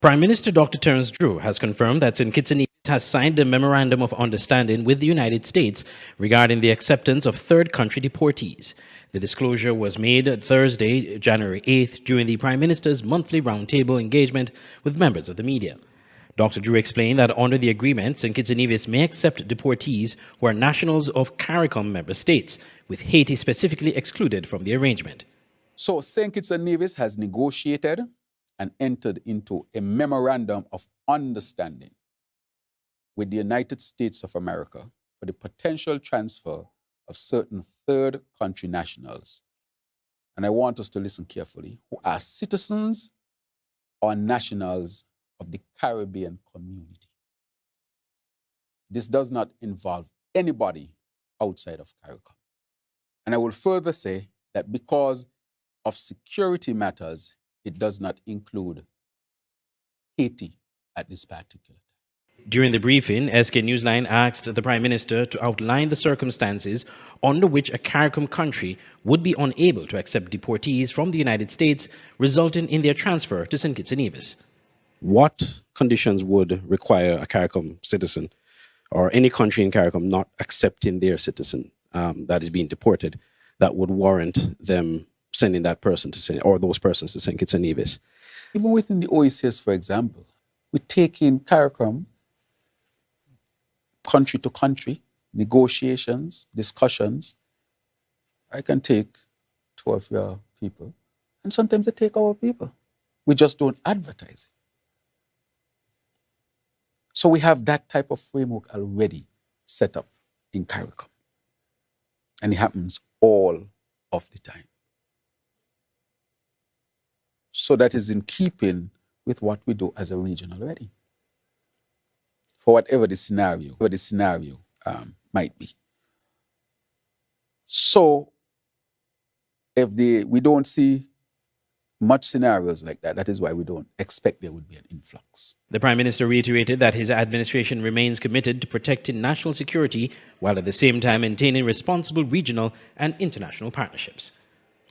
Prime Minister Dr. Terence Drew has confirmed that St. Kitts and Nevis has signed a memorandum of understanding with the United States regarding the acceptance of third country deportees. The disclosure was made Thursday, January 8th, during the Prime Minister's monthly roundtable engagement with members of the media. Dr. Drew explained that under the agreement, St. Kitts and Nevis may accept deportees who are nationals of CARICOM member states, with Haiti specifically excluded from the arrangement. So St. Kitts and Nevis has negotiated and entered into a memorandum of understanding with the United States of America for the potential transfer of certain third country nationals. And I want us to listen carefully, who are citizens or nationals of the Caribbean community. This does not involve anybody outside of CARICOM. And I will further say that because of security matters, it does not include Haiti at this particular time. During the briefing, Skn Newsline asked the Prime Minister to outline the circumstances under which a CARICOM country would be unable to accept deportees from the United States, resulting in their transfer to St. Kitts and Nevis. What conditions would require a CARICOM citizen or any country in CARICOM not accepting their citizen that is being deported that would warrant them sending that person to St. or those persons to St. Kitts and Nevis? Even within the OECS, for example, we take in CARICOM country to country, negotiations, discussions. I can take 2 of your people, and sometimes they take our people. We just don't advertise it. So we have that type of framework already set up in CARICOM. And it happens all of the time. So that is in keeping with what we do as a region already, for whatever the scenario might be. So if we don't see much scenarios like that, that is why we don't expect there would be an influx. The Prime Minister reiterated that his administration remains committed to protecting national security while at the same time maintaining responsible regional and international partnerships.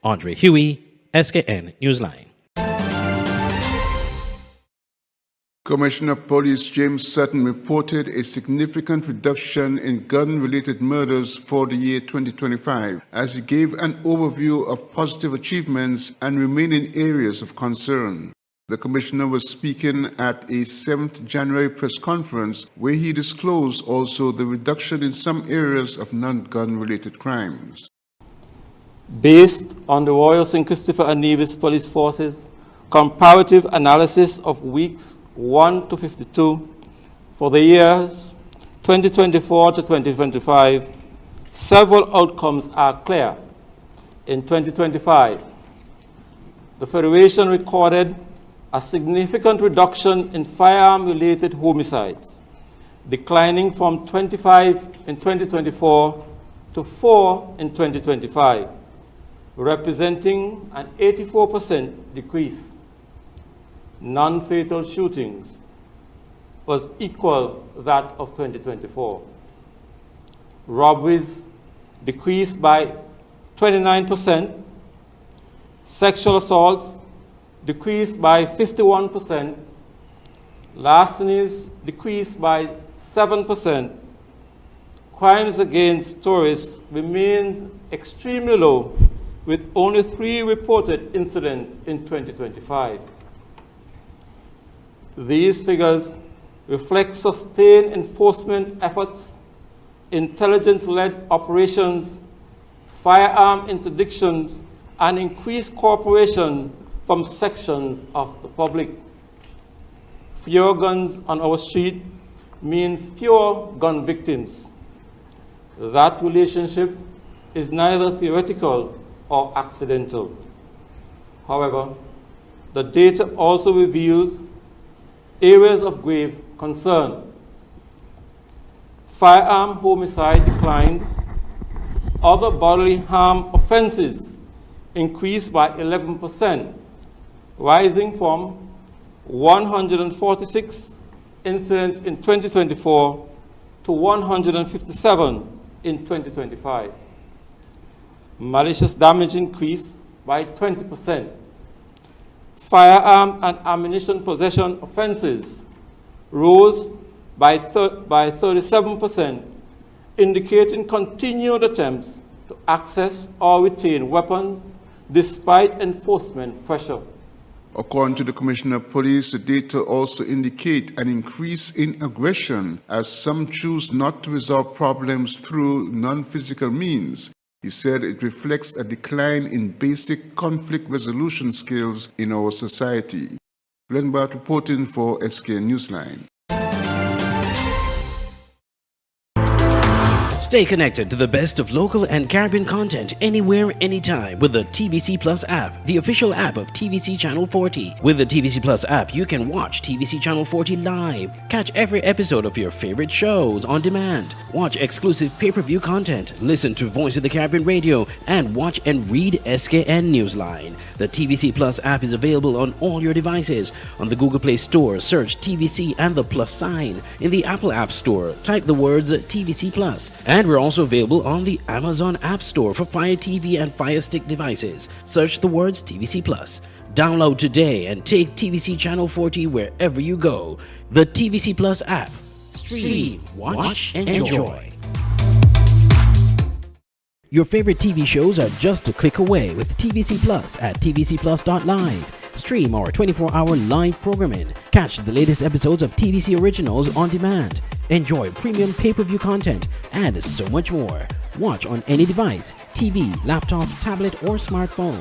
Andre Huey, Skn Newsline. Commissioner of Police James Sutton reported a significant reduction in gun-related murders for the year 2025, as he gave an overview of positive achievements and remaining areas of concern. The Commissioner was speaking at a 7th January press conference where he disclosed also the reduction in some areas of non-gun-related crimes. Based on the Royal St. Christopher and Nevis Police Forces comparative analysis of weeks 1 to 52 for the years 2024 to 2025, several outcomes are clear. In 2025, the Federation recorded a significant reduction in firearm-related homicides, declining from 25 in 2024 to 4 in 2025, representing an 84% decrease. Non-fatal shootings was equal to that of 2024. Robberies decreased by 29%. Sexual assaults decreased by 51%. Larcenies decreased by 7%. Crimes against tourists remained extremely low, with only 3 reported incidents in 2025. These figures reflect sustained enforcement efforts, intelligence-led operations, firearm interdictions, and increased cooperation from sections of the public. Fewer guns on our street mean fewer gun victims. That relationship is neither theoretical or accidental. However, the data also reveals areas of grave concern. Firearm homicide declined. Other bodily harm offenses increased by 11%, rising from 146 incidents in 2024 to 157 in 2025. Malicious damage increased by 20%. firearm and ammunition possession offenses rose by 37%, indicating continued attempts to access or retain weapons despite enforcement pressure. According to the Commissioner of Police, the data also indicate an increase in aggression as some choose not to resolve problems through non-physical means. He said it reflects a decline in basic conflict resolution skills in our society. Glenn Bart reporting for Skn Newsline. Stay connected to the best of local and Caribbean content anywhere, anytime with the TVC Plus app, the official app of TVC Channel 40. With the TVC Plus app, you can watch TVC Channel 40 live, catch every episode of your favorite shows on demand, watch exclusive pay-per-view content, listen to Voice of the Caribbean radio, and watch and read Skn Newsline. The TVC Plus app is available on all your devices. On the Google Play Store, search TVC and the plus sign. In the Apple App Store, type the words TVC Plus. And we're also available on the Amazon App Store for Fire TV and Fire Stick devices. Search the words TVC Plus. Download today and take TVC Channel 40 wherever you go. The TVC Plus app. Stream, watch, enjoy. Your favorite TV shows are just a click away with TVC Plus at tvcplus.live. Stream our 24-hour live programming. Catch the latest episodes of TVC Originals on demand. Enjoy premium pay-per-view content and so much more. Watch on any device, TV, laptop, tablet, or smartphone.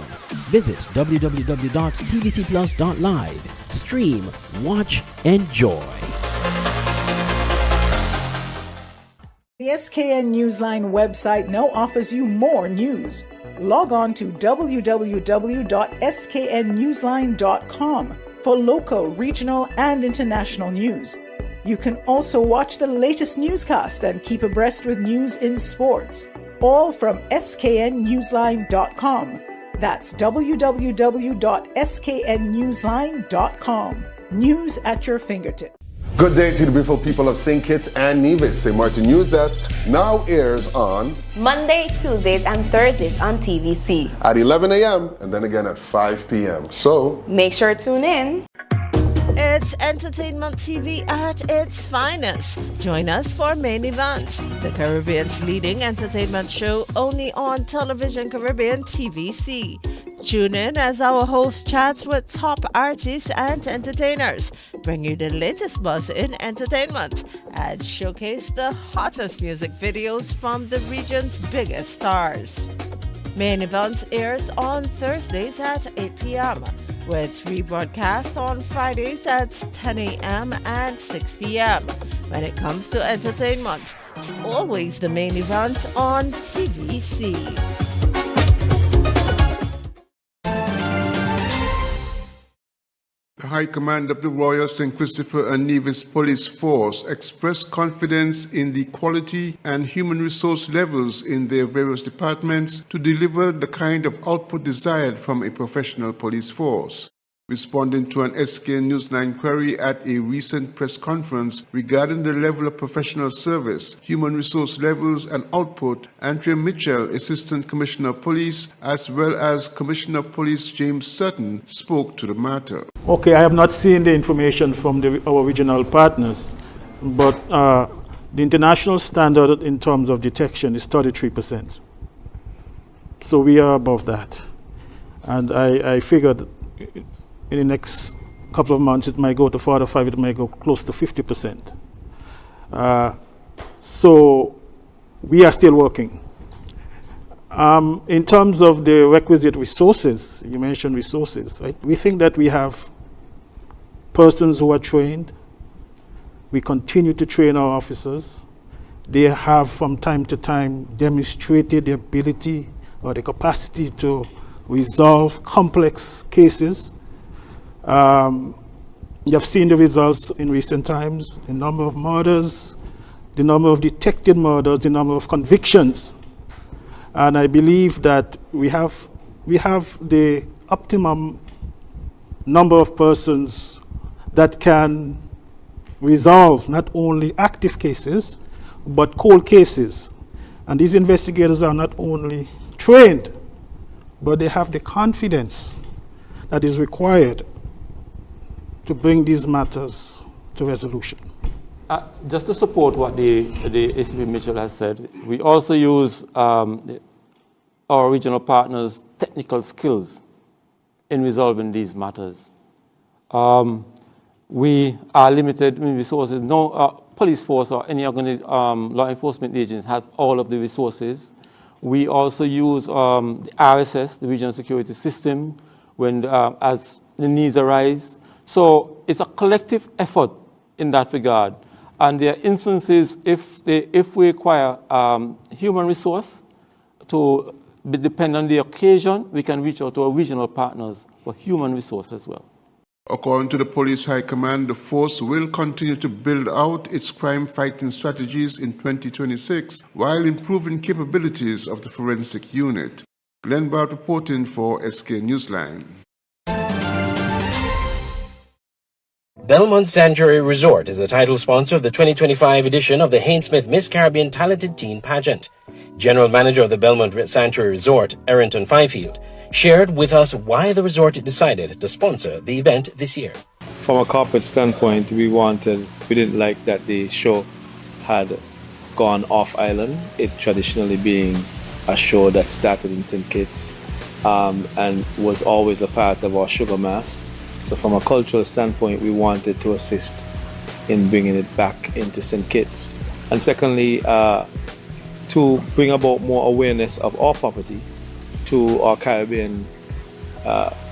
Visit www.tvcplus.live. Stream, watch, enjoy. The Skn Newsline website now offers you more news. Log on to www.sknnewsline.com for local, regional, and international news. You can also watch the latest newscast and keep abreast with news in sports, all from sknnewsline.com. That's www.sknnewsline.com. News at your fingertips. Good day to the beautiful people of St. Kitts and Nevis. St. Martin News Desk now airs on Monday, Tuesdays, and Thursdays on TVC at 11 a.m. and then again at 5 p.m. So make sure to tune in. It's entertainment TV at its finest. Join us for Main Event, the Caribbean's leading entertainment show only on Television Caribbean TVC. Tune in as our host chats with top artists and entertainers, bring you the latest buzz in entertainment, and showcase the hottest music videos from the region's biggest stars. Main Event airs on Thursdays at 8 p.m. with rebroadcast on Fridays at 10 a.m. and 6 p.m. When it comes to entertainment, it's always the Main Event on TVC. The High Command of the Royal St. Christopher and Nevis Police Force expressed confidence in the quality and human resource levels in their various departments to deliver the kind of output desired from a professional police force. Responding to an Skn Newsline query at a recent press conference regarding the level of professional service, human resource levels and output, Andrea Mitchell, Assistant Commissioner of Police, as well as Commissioner of Police James Sutton, spoke to the matter. Okay, I have not seen the information from our regional partners, but the international standard in terms of detection is 33%. So we are above that. And I figured in the next couple of months, it might go to 4 or 5, it might go close to 50%. So we are still working. In terms of the requisite resources, you mentioned resources, right? We think that we have persons who are trained. We continue to train our officers. They have from time to time demonstrated the ability or the capacity to resolve complex cases. You have seen the results in recent times, the number of murders, the number of detected murders, the number of convictions. And I believe that we have the optimum number of persons that can resolve not only active cases, but cold cases. And these investigators are not only trained, but they have the confidence that is required to bring these matters to resolution. Just to support what the ACP Mitchell has said, we also use our regional partners' technical skills in resolving these matters. We are limited in resources. No police force or any law enforcement agents have all of the resources. We also use the RSS, the Regional Security System, when as the needs arise. So it's a collective effort in that regard. And there are instances if we require human resource to depend on the occasion, we can reach out to our regional partners for human resource as well. According to the Police High Command, the force will continue to build out its crime-fighting strategies in 2026 while improving capabilities of the forensic unit. Glenn Bart reporting for Skn Newsline. Belmont Sanctuary Resort is the title sponsor of the 2025 edition of the Haynes Smith Miss Caribbean Talented Teen Pageant. General Manager of the Belmont Sanctuary Resort, Arrington Fifield, shared with us why the resort decided to sponsor the event this year. From a corporate standpoint, we didn't like that the show had gone off island, it traditionally being a show that started in St. Kitts and was always a part of our sugar mass. So from a cultural standpoint, we wanted to assist in bringing it back into St. Kitts. And secondly, to bring about more awareness of our property to our Caribbean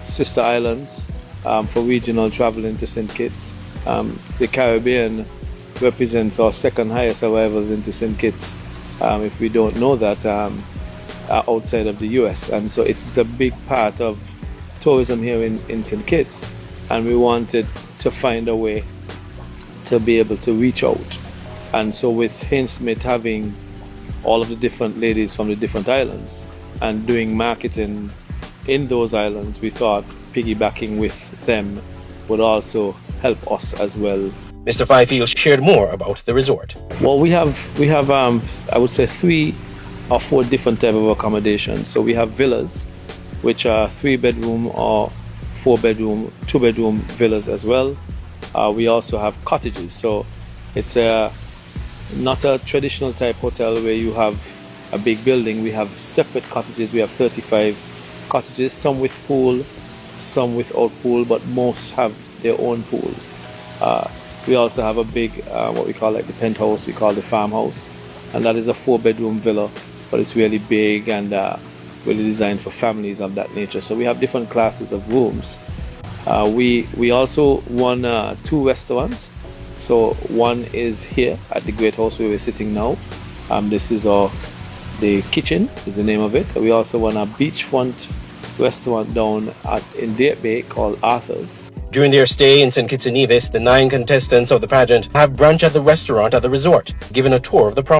sister islands for regional travel into St. Kitts. The Caribbean represents our second highest arrivals into St. Kitts, if we don't know that, outside of the US. And so it's a big part of tourism here in St. Kitts. And we wanted to find a way to be able to reach out. And so with Haynes Smith having all of the different ladies from the different islands and doing marketing in those islands, we thought piggybacking with them would also help us as well. Mr. Fifield shared more about the resort. Well, we have I would say 3 or 4 different types of accommodations. So we have villas, which are 3-bedroom or 4-bedroom, 2-bedroom villas as well. We also have cottages. So it's not a traditional type hotel where you have a big building. We have separate cottages. We have 35 cottages, some with pool, some without pool, but most have their own pool. We also have a big, what we call like the penthouse, we call the farmhouse, and that is a 4-bedroom villa, but it's really big and really designed for families of that nature. So we have different classes of rooms. We also run 2 restaurants. So one is here at the Great House where we're sitting now. This is the kitchen is the name of it. We also run a beachfront restaurant down in Date Bay called Arthur's. During their stay in St. Kitts and Nevis, the 9 contestants of the pageant have brunch at the restaurant at the resort, given a tour of the property.